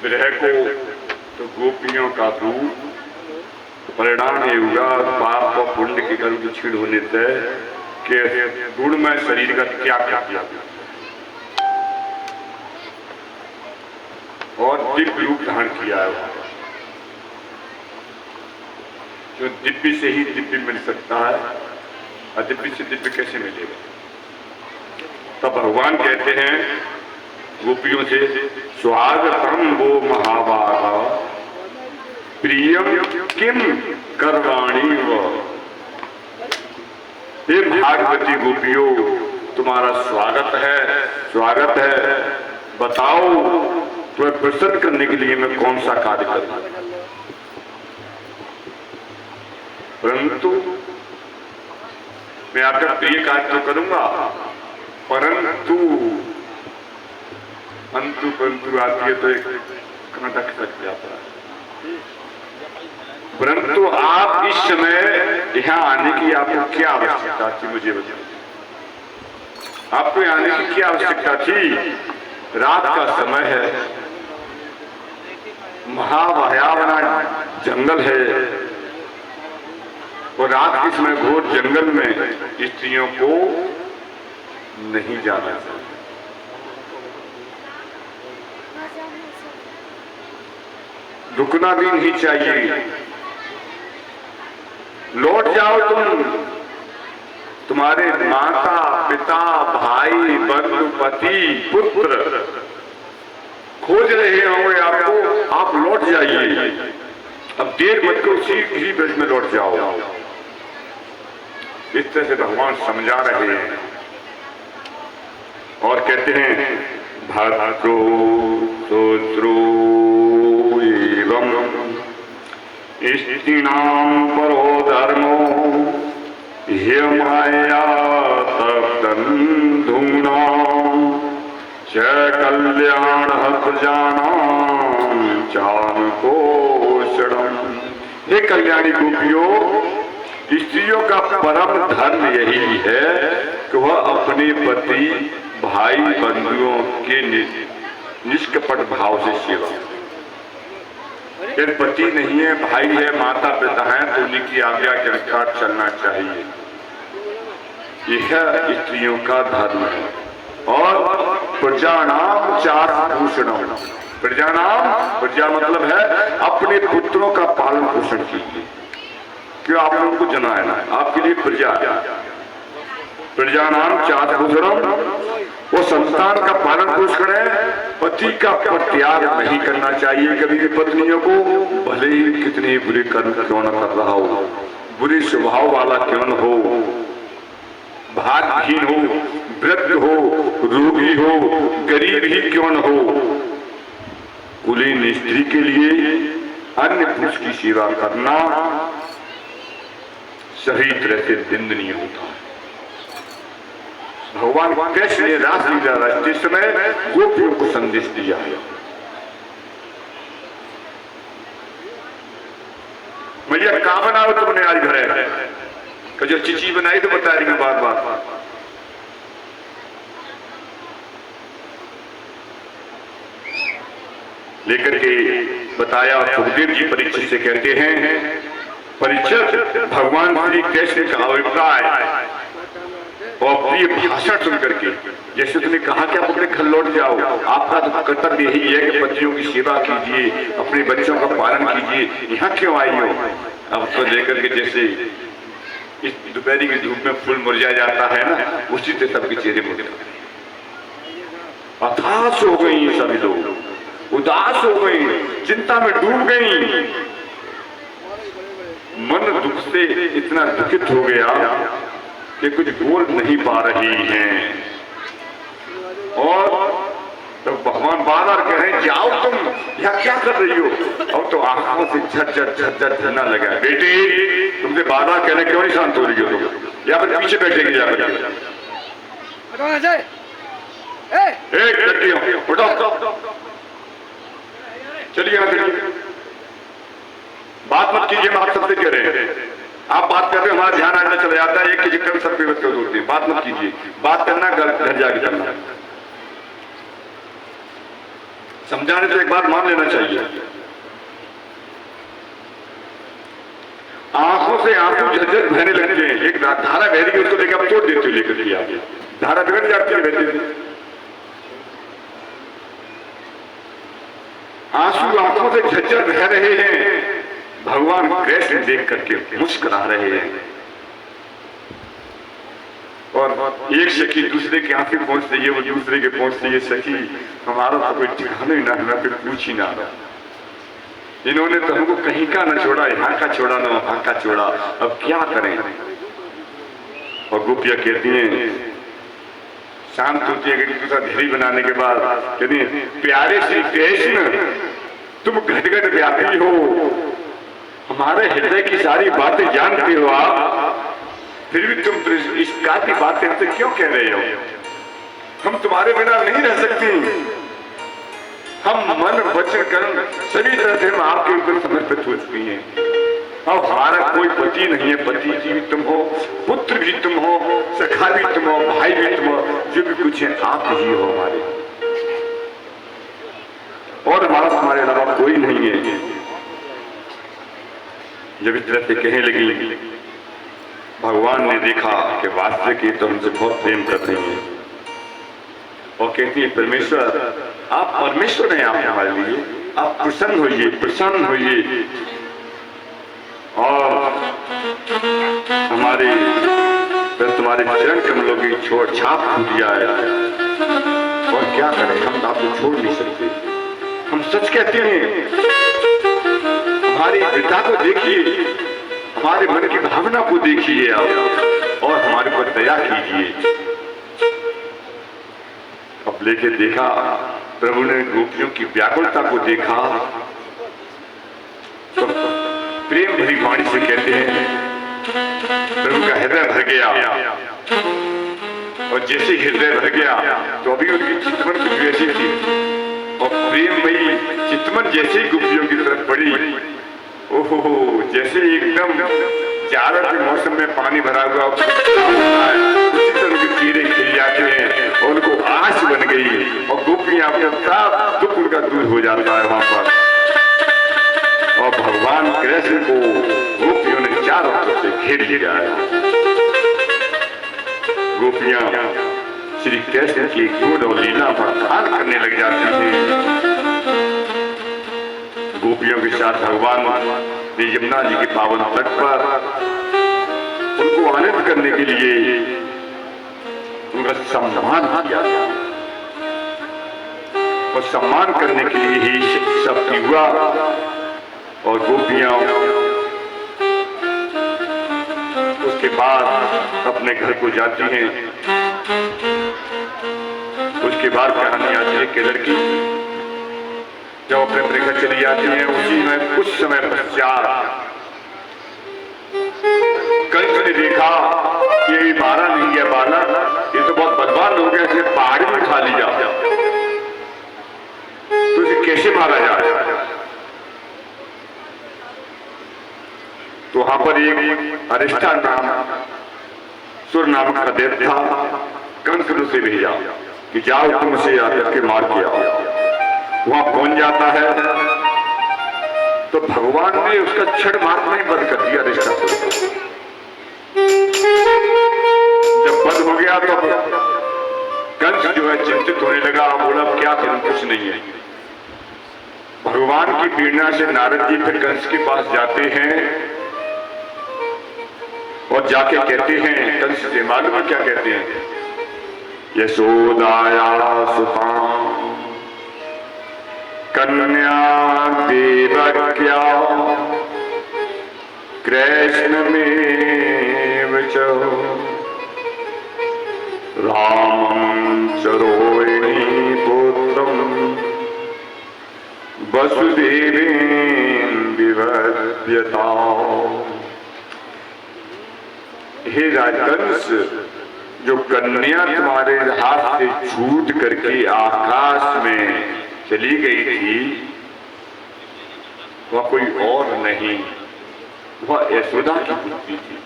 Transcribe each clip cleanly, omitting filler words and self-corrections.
विरह को तो गोपियों का रूप परिणाम ये हुआ पाप और पुण्य के कर्म की छीड़ होने से कि गुणमय शरीर का त्याग कर दिया और दिव्य रूप धारण किया है। जो दिव्य से ही दिव्य मिल सकता है, अदिव्य से दिव्य कैसे मिलेगा? तब भगवान कहते हैं गोपियों से, स्वागतम वो महाभागा प्रियम किम करवाणी व। हे भागवती गोपियों, तुम्हारा स्वागत है, बताओ तुम्हें प्रसन्न करने के लिए मैं कौन सा कार्य करूं? परंतु मैं आपका प्रिय कार्य तो करूंगा, परंतु आती है तो एक कांटा खटक जाता है। परंतु आप इस समय यहाँ आने की आपको क्या आवश्यकता थी? मुझे बताइए, आपको यहाँ आने की क्या आवश्यकता थी? रात का समय है, महाभयावना जंगल है और रात के समय घोर जंगल में स्त्रियों को नहीं जाना चाहिए। रुकना भी नहीं चाहिए। लौट जाओ तुम्हारे माता पिता भाई बंधु पति पुत्र खोज रहे होंगे आपको, आप लौट जाइए। अब देर मत करो, किसी ब्रज में लौट जाओ। इस तरह से भगवान समझा रहे हैं और कहते हैं भद्रो सोत्रो एवं स्त्रीणाम परो धर्मो ह्यमाया तप्तंधूनाम च कल्याण प्रजानाम चानुकोषणम। हे कल्याणी गोपियों, स्त्रियों का परम धर्म यही है कि वह अपने पति भाई बंधुओं के निष्कपट भाव से सेवा। यदि पति नहीं है, भाई है, माता पिता है, तो उनकी आज्ञा के अनुसार चलना चाहिए। यह स्त्रियों का धर्म है। और प्रजानाम चारुभूषणम, प्रजा मतलब है अपने पुत्रों का पालन पोषण कीजिए। क्यों? आप लोगों को जनाया ना, आपके लिए प्रजानाम चारुभूषणम, वो संतान का पालन पोषण है। पति का परित्याग नहीं करना चाहिए कभी भी पत्नियों को, भले ही कितने बुरे कर्म क्यों न कर रहा हो, बुरे स्वभाव वाला क्यों न हो, भाग्यहीन हो, वृद्ध हो, रोगी हो, गरीब ही क्यों न हो, कुलीन स्त्री के लिए अन्य पुरुष की सेवा करना सही तरह से निंदनीय होता है। भगवान कृष्ण ने रासलीला रचते समय गोपियों को संदेश दिया है। मैया कहा बनाओ तुमने आज घर कि जो चिची बनाई तो बता रही हूं बार बार। लेकर के बताया और सुखदेव जी परीक्षित से कहते हैं, परीक्षित भगवान श्री कृष्ण का अभिप्राय और प्रिय भाषण सुन करके, जैसे तुमने कहा कि आप अपने घर लौट जाओ, आपका तो कर्तव्य यही है कि पतियों की सेवा कीजिए, अपने बच्चों का पालन कीजिए, यहाँ क्यों आई हो? अब तो लेकर के जैसे इस दोपहरी की धूप में फूल मुरझा जाता है ना, उसी से सबके चेहरे मुझे हताश हो गई, सभी लोग उदास हो गई, चिंता में डूब गई, मन दुख से इतना दुखित हो गया कि कुछ बोल नहीं पा रही हैं। और तो भगवान बार-बार कह रहे हैं, जाओ तुम यहाँ क्या कर रही हो? अब तो आंखों से झट झरना लगा। बेटी, तुमसे बार-बार कह रहे क्यों नहीं शांत हो रही हो तुम? या फिर पीछे बैठेगी जा करके? चलिए बात मत कीजिए, हम आप सबसे कह रहे हैं। आप बात कर रहे हो, हमारा ध्यान आगे चला जाता है, एक के जिक्र में सब व्यवस्था होती है। बात मत कीजिए, बात करना घर जाके करना। समझाने तो एक बात मान लेना चाहिए। आंखों से आंसू झरझर बहने लगते हैं, एक धारा बह रही है उसको लेकर आप तोड़ देते हो, लेकर के आगे धारा बिगड़ जाती है बहते। आंसू आंखों से झरझर बह रहे हैं, भगवान कृष्ण देख करके मुस्कुरा रहे हैं। और एक सखी दूसरे के आंखें पहुंच रही है, वो दूसरे के पहुंच रही है। सखी हमारा तो कोई ठिकाना ही ना है, फिर पूछ ही ना रहा। इन्होंने तो हमको कहीं का न छोड़ा, यहाँ का छोड़ा ना वहां का छोड़ा, अब क्या करें। और गोपियां कहती हैं, शांत होती है कि दूसरा घेरी बनाने के बाद कहती है, प्यारे श्री कृष्ण तुम घट घट व्यापी हो, हमारे हृदय की सारी बातें जानते हो आप, फिर भी तुम इस प्रकार की बातें हमसे क्यों कह रहे हो? हम तुम्हारे बिना नहीं रह सकते। हम मन वचन कर्म सभी तरह से हम आपके ऊपर समर्पित हो चुकी हैं। अब हमारा कोई पति नहीं है, पति जी भी तुम हो, पुत्र भी तुम हो, सखा भी तुम हो, भाई भी तुम हो, जो भी कुछ है आप ही हो हमारे, और हमारा तुम्हारे अलावा कोई नहीं है। जब इस तरह से कहने लगी, भगवान ने देखा कि वास्तव की तो हमसे बहुत प्रेम करते हैं, और कहती है, परमेश्वर आप परमेश्वर हैं, आप हमारे लिए, आप प्रसन्न होइए, प्रसन्न होइए, और हमारे तुम्हारे चरण कमलों की छोड़ छाप छूट जाए। और क्या करें, हम तो आपको छोड़ नहीं सकते। हम सच कहते हैं, हमारे पिता को देखिए, हमारे मन की भावना को देखिए आप, और हमारे पर दया कीजिए। अब लेके देखा, प्रभु ने गोपियों की व्याकुलता को देखा, तो प्रेम भरी वाणी से कहते हैं, प्रभु का हृदय भर गया। और जैसे हृदय भर गया तो अभी उनकी चितवन कुछ वैसी थी, और प्रेममयी चितवन जैसे गोपियों की तरफ पड़ी, ओहो, जैसे एकदम जाड़े के मौसम में पानी भरा हुआ उसी तरह के कीड़े खिल जाते हैं, और उनको आस बन गई, और गोपियां अपना सब दुख उनका दूर हो जाता है वहां पर। और भगवान कृष्ण को गोपियों ने चारों तरफ से घेर लिया है। गोपियां श्री कृष्ण की गुण और लीला पर ध्यान करने लग जाती हैं। गोपियों के साथ भगवान ने यमुना जी के पावन तट पर उनको आनंद करने के लिए उनका सम्मान किया, और सम्मान करने के लिए ही सब हुआ। और गोपियां उसके बाद अपने घर को जाती हैं। उसके बाद कहानी आती है कि लड़की जब अपने घर चली जाती है, उसी में कुछ समय पश्चात कंस ने देखा कि ये मारा नहीं है बालक, ये तो बहुत बलवान हो गया, इसे पहाड़ी में उठा लिया, तो इसे कैसे मारा जाए? तो वहां पर एक अरिष्टा नाम सुर नामक का देव था, कंस ने उसे भेजा कि जाओ तुम उसे आकर के मार के आओ। वहां पहुंच जाता है तो भगवान ने उसका छड़ मारना ही बंद कर दिया अरिष्टासुर को। जब बंद हो गया तो कंस जो है चिंतित होने लगा, बोला क्या करूं, कुछ नहीं है। भगवान की प्रेरणा से नारद जी फिर कंस के पास जाते हैं, और जाके कहते हैं कंस से, मालूम है क्या कहते हैं? यशोदाया सुतां कन्या देवक्या कृष्णमेव च रामं च रोहिणी पुत्रं वसुदेवेन विवध्यता। हे राजकंस, जो कन्या तुम्हारे हाथ से छूट करके आकाश में चली गई थी, वह कोई और नहीं, वह यशोदा की पुत्री थी।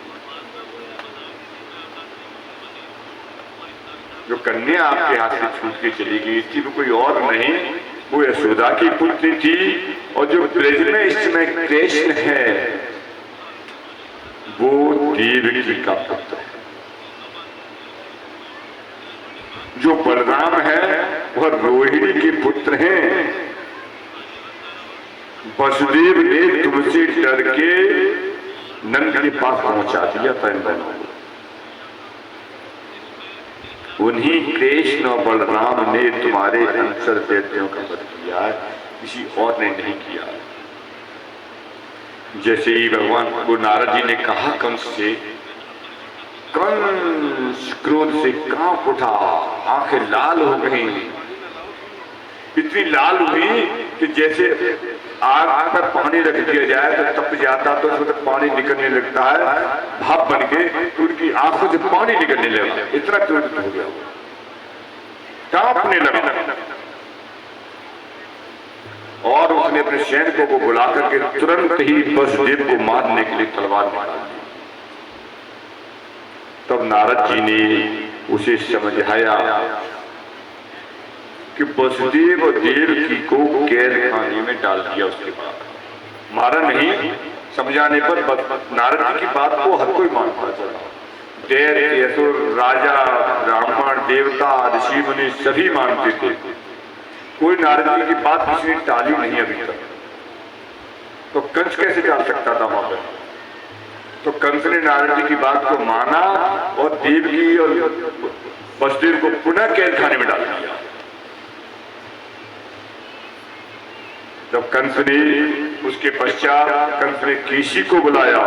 जो कन्या आपके हाथ से छूट के चली गई थी वो कोई और नहीं, वो यशोदा की पुत्री थी, और जो ब्रज में इस समय कृष्ण है वो देवकी का पुत्र है। जो बलराम है वह रोहिणी के पुत्र हैं। वसुदेव ने तुमसे डर के नंद के पास पहुंचा दिया था इन दोनों को। उन्हीं कृष्ण और बलराम ने तुम्हारे अंतर दैत्यों का वध किया है, किसी और ने नहीं किया। जैसे ही भगवान को नारद जी ने कहा कंस से, कंस क्रोध से कांप उठा, आंखें लाल हो गई, इतनी लाल हुई कि जैसे आग पर पानी रख दिया जाए तो तप जाता तो उसमें तक पानी निकलने लगता है, भाप बन के तो उनकी आंखों से पानी निकलने लगा, इतना क्रोधित हो गया, कांपने लगा। और उसने अपने सैनिकों को बुला करके तुरंत ही वसुदेव को मारने के लिए तलवार निकाल दी। तब नारद जी ने उसे समझाया कि वसुदेव और देवकी को कैद खाने में डाल दिया। उसके बाद मारा नहीं, समझाने पर नारद जी की बात को हर कोई मानता चला। दैत्य, असुर, राजा, ब्राह्मण, देवता, ऋषि मुनि सभी मानते थे। कोई नारद जी की बात किसी ने टाली नहीं अभी तक। तो कंस कैसे टाल सकता था वहां पर? तो कंस ने नारद जी की बात को माना और देवकी और वसुदेव को पुनः कैद खाने में डाल दिया। जब कंस ने उसके पश्चात कंस ने केशी को बुलाया,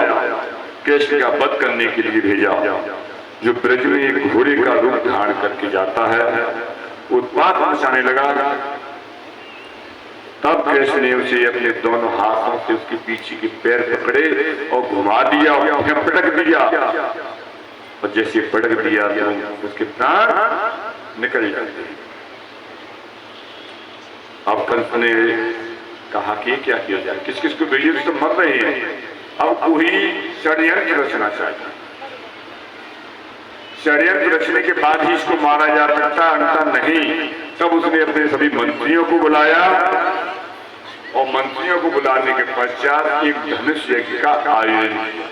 कृष्ण का वध करने के लिए भेजा, जो ब्रज में एक घोड़े का रूप धारण करके जाता है, उत्पात मचाने लगा। तब कृष्ण ने उसे अपने दोनों हाथों से उसके पीछे के पैर पकड़े और घुमा दिया और पटक दिया, और जैसे पटक दिया तो उसके प्राण निकल जाते। अब कंस ने कहा कि क्या किया जाए, किस किस को भेजिए, तो मर रहे हैं। अब वही षड्यंत्र रचना चाहिए। षड्यंत्र रचने के बाद ही इसको मारा जा सकता, अंतर नहीं। तब उसने अपने सभी मंत्रियों को बुलाया और मंत्रियों को बुलाने के पश्चात एक धनुष यज्ञ का आयोजन किया।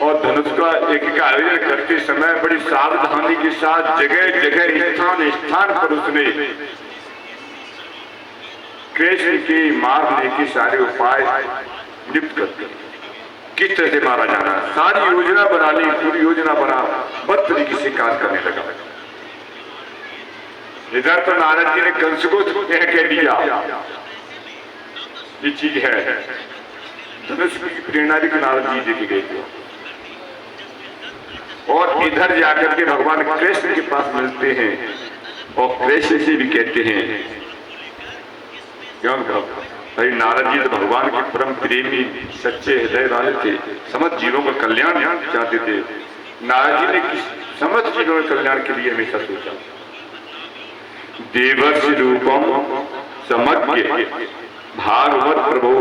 और धनुष का यज्ञ का आयोजन करते समय बड़ी सावधानी के साथ जगह जगह स्थान स्थान पर उसने कृष्ण के मारने के सारे उपाय नियुक्त कर दिए। किस तरह से मारा जाना, सारी योजना बना ली, पूरी योजना बना, बद तरीके से कार्य करने लगा। इधर तो नारद जी ने कंस को कह दिया ये चीज है, धनुष की प्रेरणा भी नारद जी दे के गए थे। और इधर जाकर के भगवान कृष्ण के पास मिलते हैं और कृष्ण से भी कहते हैं, क्यों भाई नारद जी तो भगवान के परम प्रेमी सच्चे हृदय वाले थे, समस्त जीवों का कल्याण चाहते थे। नारद जी ने समस्त जीवों के कल्याण के लिए हमेशा सोचा। देवर्षि रूपम समज्ञ भागवत प्रभो,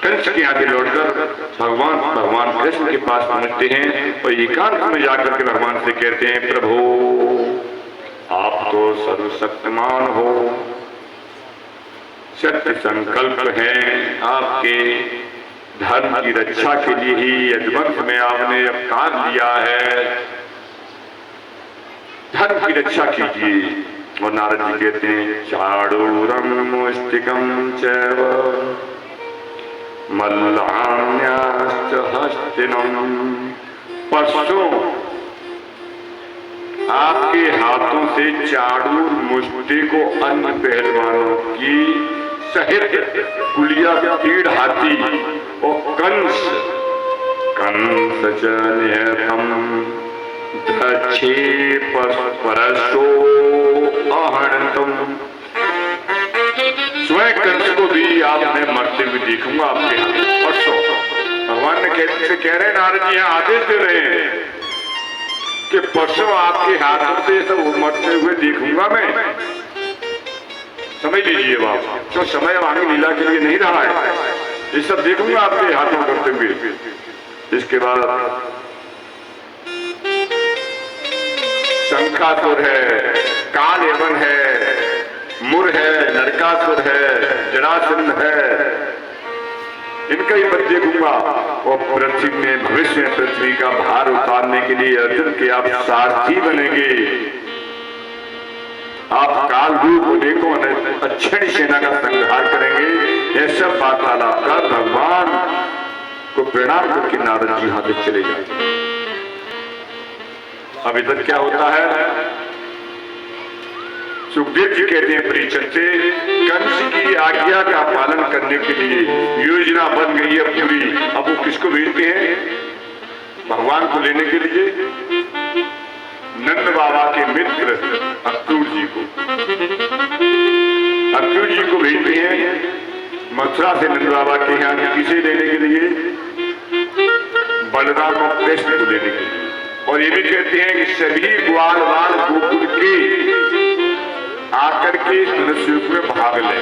कंस के आगे लौटकर भगवान कृष्ण के पास पहुंचते हैं और एकांत में जाकर के भगवान से कहते हैं, प्रभु आप तो सर्वशक्तिमान हो, सत्य संकल्प है आपके, धर्म की रक्षा के लिए ही यज्ञवंश में आपने अवतार लिया है, धर्म की रक्षा कीजिए। और नारद जी कहते हैं, चाडूरम मुष्टिकम चैव मल्लान्याश्च हस्तिनम, परसों आपके हाथों से चाडूर मुष्टि को अन्य पहलवानों की सहित कुलिया तीड़ हाथी और कंस च निहतम दक्षे परसो आहणतम, स्वयं कंस को भी आपने मरते हुए देखूंगा आपके हाथ परसों। भगवान ने कह रहे नारद जी आदेश दे रहे हैं कि परसों आपके हाथों से सब मरते हुए देखूंगा मैं। समझ लीजिए बाप, तो समय आगे लीला के लिए नहीं रहा है, ये सब देखूंगा आपके हाथों करते हुए। इसके बाद शंखासुर है, काल यवन है, मुर है, नरकासुर है, जरासंध है, इनका ही वध देखूंगा। और पृथ्वी में भविष्य में पृथ्वी का भार उतारने के लिए अर्जुन के आप सारथी बनेंगे। आप काल रूप अनेकों अक्षणी सेना का संहार करेंगे। यह सब वार्तालाप कर भगवान को प्रणाम करके नारद जी हाथ चले जाते। अब इधर क्या होता है? सुखदेव जी कहते हैं परीक्षित से, कंस की आज्ञा का पालन करने के लिए योजना बन गई है पूरी। अब वो किसको भेजते हैं? भगवान को लेने के लिए नंद बाबा के मित्र अक्रूर जी को। अक्रूर जी को भेजते हैं मथुरा से नंद बाबा के यहाँ किसे लेने के लिए? बलराम और कृष्ण को लेने के लिए। और ये भी कहते हैं कि सभी ग्वाल वाल गोकुल के आकर के मनुष्य में भाग ले।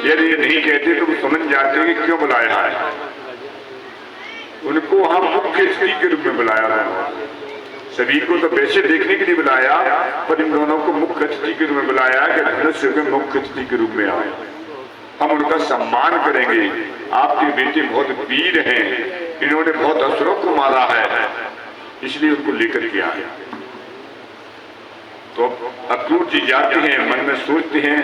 यदि ये नहीं कहते तो समझ जाते कि क्यों बुलाया है। उनको हम मुख्य अतिथि के रूप में बुलाया है। सभी को तो वैसे देखने के लिए बुलाया, पर इन दोनों को मुख्य अतिथि के रूप में बुलाया कि मनुष्य के मुख्य अतिथि के रूप में आए। हम उनका सम्मान करेंगे। आपके बेटे बहुत वीर हैं, इन्होंने बहुत असुरों को मारा है, इसलिए उनको लेकर के आए। तो अक्रूर जी जाते हैं, मन में सोचते हैं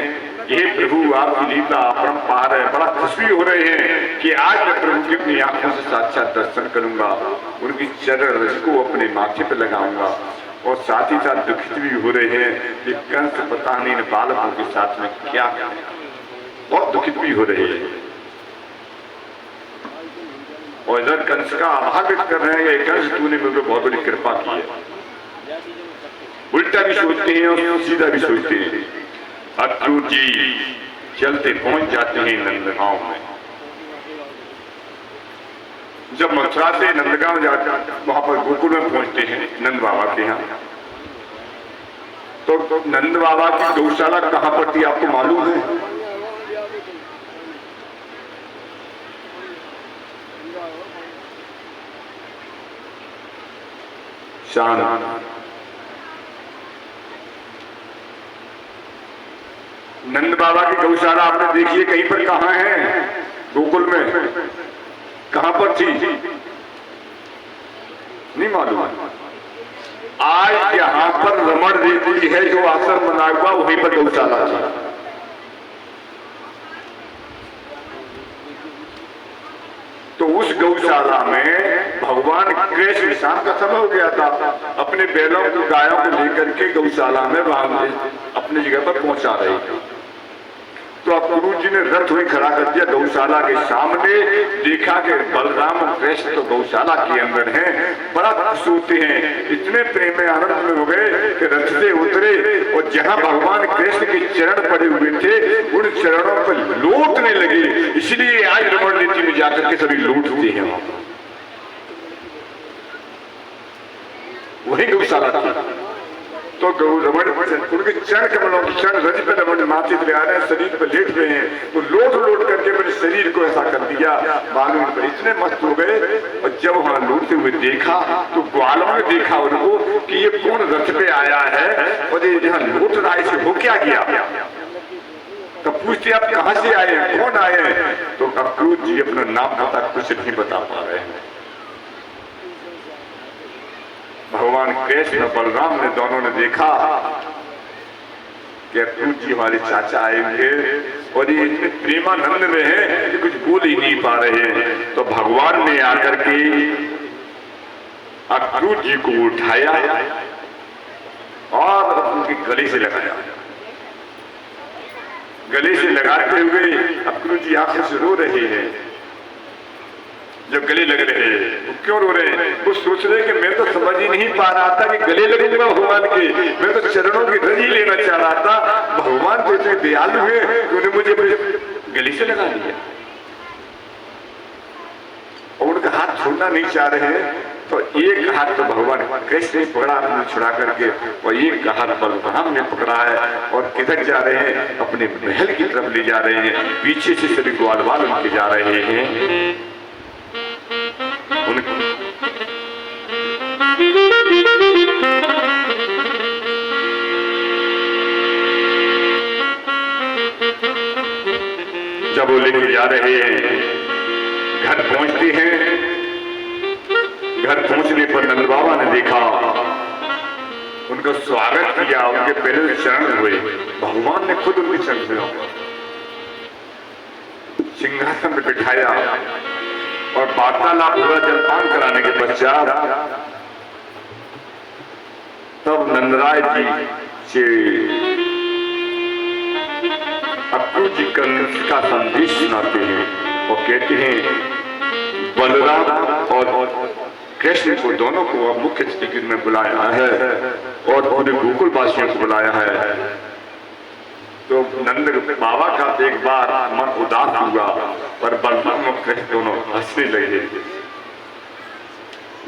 ये प्रभु आपकी लीला अपरंपार है। बड़ा खुशी हो रहे हैं कि आज मैं प्रभु की अपनी आंखों से साक्षात दर्शन करूंगा, उनकी चरण रज को अपने माथे पर लगाऊंगा। और साथ ही साथ दुखित भी हो रहे हैं कि कंस पता नहीं इन बालकों के साथ में क्या, बहुत दुखित भी हो रहे हैं। और इधर कंस का आभार व्यक्त कर रहे हैं, कंस तूने मुझे बहुत बड़ी कृपा की है। उल्टा भी सोचते हैं और सीधा भी सोचते हैं। अक्रूर जी चलते पहुंच जाते हैं नंदगांव में। जब मथुरा से नंदगांव जाते, वहां पर गोकुल में पहुंचते हैं नंद बाबा के यहाँ। तो नंद बाबा की गौशाला कहां पर थी आपको मालूम है? शान नंद बाबा की गौशाला आपने देखिए कहीं पर कहां है? गोकुल में कहां पर थी? नहीं मालूम। आज यहां पर रमण देवी है जो आश्रम बना हुआ, वहीं पर गौशाला थी। तो उस गौशाला में भगवान कृष्ण, शाम का समय हो गया था, अपने बैलों को गायों को लेकर के गौशाला में वहां अपनी जगह पर पहुंचा रहे थे। तो अक्रूर जी ने रथ वहीं खड़ा कर दिया गौशाला के सामने। देखा कि बलराम और कृष्ण तो गौशाला के अंदर हैं। बड़ा खुश होते हैं, इतने प्रेम में आनंद में हो गए कि रथ से उतरे और जहां भगवान कृष्ण के चरण पड़े हुए थे उन चरणों पर लौटने लगे। इसलिए आज रमण नीति में जाकर के सभी लौटते हैं। वही गौशाला थी। तो रमण उनके चरण कमलों की चरण रज पे रमण माथे पे आ रहे हैं, शरीर पे लेट रहे हैं। तो लोट करके मेरे शरीर को ऐसा कर दिया, मालूम पर इतने मस्त हो गए। और जब वहां लौटते हुए देखा तो ग्वालों ने देखा उनको कि ये कौन रथ पे आया है और ये यहाँ लौट रहा है, इसे हो क्या गया? तो पूछते आप कहां से आए, कौन आए? तो अक्रूर जी अपना नाम पता कुछ नहीं बता पा रहे हैं। भगवान कृष्ण बलराम ने दोनों ने देखा कि अक्रूर जी हमारे चाचा आए हुए और ये इतने प्रेमानंद में हैं कि कुछ बोल ही नहीं पा रहे हैं। तो भगवान ने आकर के अक्रूर जी को उठाया और उनके गले से लगाया। गले से लगाते हुए अक्रूर जी आंखों से रो रहे हैं। जब गले लग रहे हैं, वो क्यों रो रहे हैं? वो सोच रहे कि मैं तो समझ ही नहीं पा रहा था कि गले लगूंगा भगवान के, मैं तो चरणों की रज ही लेना चाह रहा था। भगवान तो इतने दयालु है कि उन्हें मुझे गले से लगा दिया और उनका हाथ छोड़ना नहीं चाह रहे हैं। तो एक हाथ तो भगवान कृष्ण ने पकड़ा अपने छुड़ा करके और एक हाथ बलराम ने पकड़ा है और किधर जा रहे हैं? अपने महल की तरफ ले जा रहे हैं। पीछे से सभी ग्वाल वाल उनके जा रहे हैं। जब वो लेके जा रहे हैं, घर पहुंचते हैं। घर पहुंचने पर नंद बाबा ने देखा, उनका स्वागत किया, उनके पैर चरण हुए। भगवान ने खुद उनके चरण हुआ, सिंहासन में बिठाया और वार्तालाप पूरा जलपान कराने के पश्चात तब नंदराय जी से अक्रूर जी कंस का संदेश सुनाते हैं और कहते हैं बलराम और कृष्ण को दोनों को अब मुख्य अतिथि में बुलाया है और पूरे गोकुल वासियों को बुलाया है। तो नंद बाबा का एक बार मन उदास हुआ, पर बलराम और कृष्ण दोनों हंसने लगे।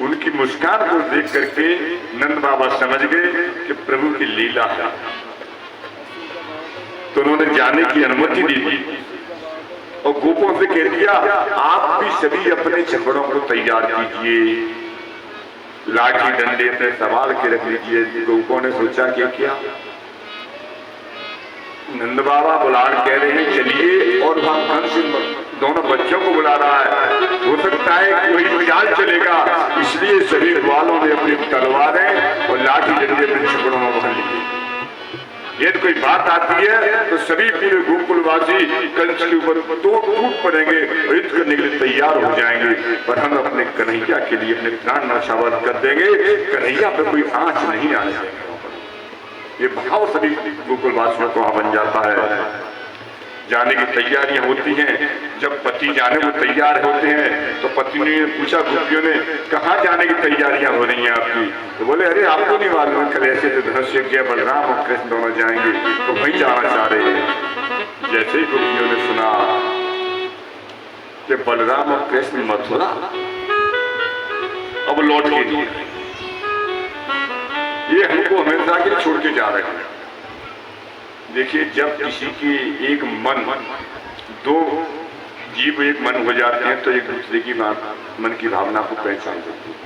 उनकी मुस्कान को देख करके नंद बाबा समझ गए कि प्रभु की लीला है, तो उन्होंने जाने की अनुमति दी थी और गोपों से कह दिया आप भी सभी अपने छकड़ों को तैयार कीजिए, लाठी डंडे अपने संभाल के रख लीजिए। गोपों ने सोचा क्या नंद बाबा बुला कह रहे हैं चलिए, और वहां कंस दोनों बच्चों को बुला रहा है, हो सकता है कि वही चाल चलेगा, इसलिए सभी ग्वालों ने अपनी तलवारें और लाठी डंडे अपने छकड़ों में भर लिए। यदि कोई बात आती है तो सभी पूरे गोकुलवासी कंस के ऊपर टूट पड़ेंगे और युद्ध करने के लिए तैयार हो जाएंगे, पर हम अपने कन्हैया के लिए अपने प्राण न्यौछावर कर देंगे, कन्हैया पे कोई आंच नहीं आ जाएगा। ये भाव सभी गोकुलवासियों को बन जाता है। जाने की तैयारियां होती हैं। जब पति जाने को तैयार होते हैं तो पत्नी ने पूछा, गोपियों ने कहाँ जाने की तैयारियां हो रही हैं आपकी? तो बोले अरे आपको नहीं मालूम, कल ऐसे तो धनुष्य किया बलराम और कृष्ण दोनों जाएंगे, तो वहीं जाना चाह रहे हैं। जैसे ही गोपियों ने सुना कि बलराम और कृष्ण मथुरा अब लौट के नहीं, ये हमको हमेशा के लिए छोड़ के जा रहे हैं। देखिए, जब किसी की एक मन, दो जीव एक मन हो जाते हैं तो एक दूसरे की मन की भावना को पहचान देते हैं,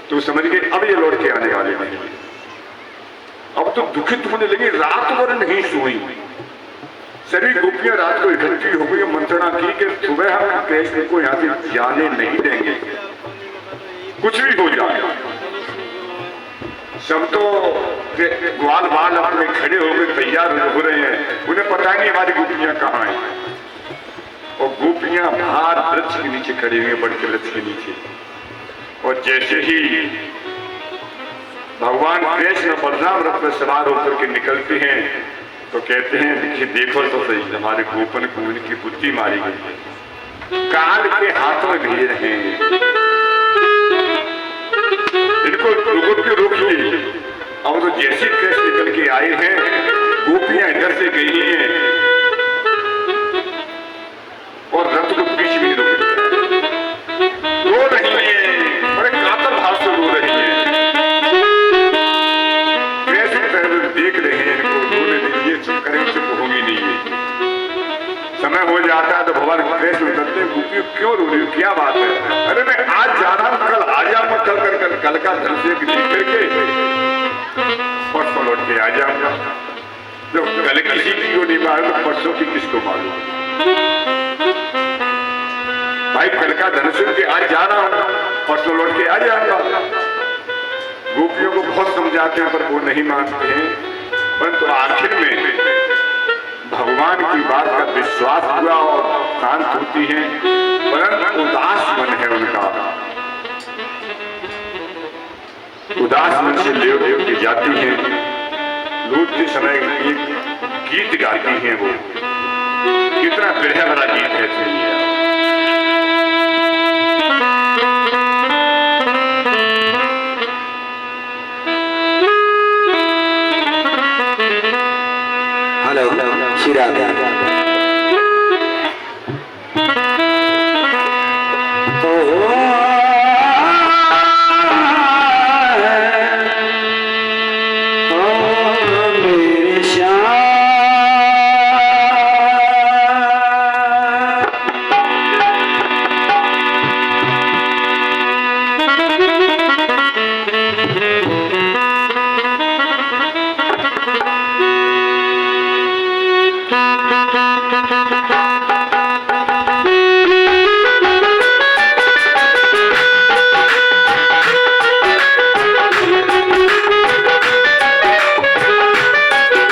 तो समझ गए अब ये लौट के आने वाले नहीं। अब तो दुखित होने लगी, रात भर नहीं सोई। सभी गोपियां रात को इकट्ठी हो गई, मंत्रणा की कि सुबह हम कृष्ण को यहाँ से जाने नहीं देंगे, कुछ भी हो जाए। सब तो ग्वाल बाल अपने खड़े हो गए, तैयार हो रहे हैं, उन्हें पता नहीं हमारी गोपियां कहाँ हैं। और गोपियां बाहर वृक्ष के नीचे खड़ी हुई, बड़ के वृक्ष के नीचे। और जैसे ही भगवान कृष्ण बलराम रथ में सवार होकर के निकलते हैं तो कहते हैं देखिए देखो तो सही, हमारे गोपन को उनकी बुद्धि मारी गई, काल के हाथों में भेज रहे हैं, इनको रोकिए। अब तो जैसे कृष्ण निकल के आए हैं, गोपियां इधर से गई हैं और रथ को बीच में रोक दिया। रो रही हैं, बड़े कातर भाव से रो रही हैं। कृष्ण पहले देख रहे हैं, इनको रोने दीजिए, चुप करें, चुप होगी नहीं है। समय हो जाता है तो भगवान कृष्ण उतरते, गोपियों क्यों रो रही हो, क्या बात है? अरे मैं आज जा रहा हूं, कल आ जाऊंगा, कल का धनुष्य करके परसों लौट के आ जाऊंगा। जब कल किसी की को नहीं मालूम तो परसों की किसको मालूम? भाई कल का धनुष्य के आज जा रहा हूं, परसों लौट के आ जाऊंगा। गोपियों को बहुत समझाते हैं पर वो नहीं मानते हैं, परंतु आखिर में भगवान की बात का विश्वास हुआ और शांत होती है, परंतु उदास मन है उनका। उदास मन से लेव के जाती हैं, लौटते समय एक गीत गाती हैं। वो कितना विरह भरा गीत है सुनिए। हेलो, श्री राधे।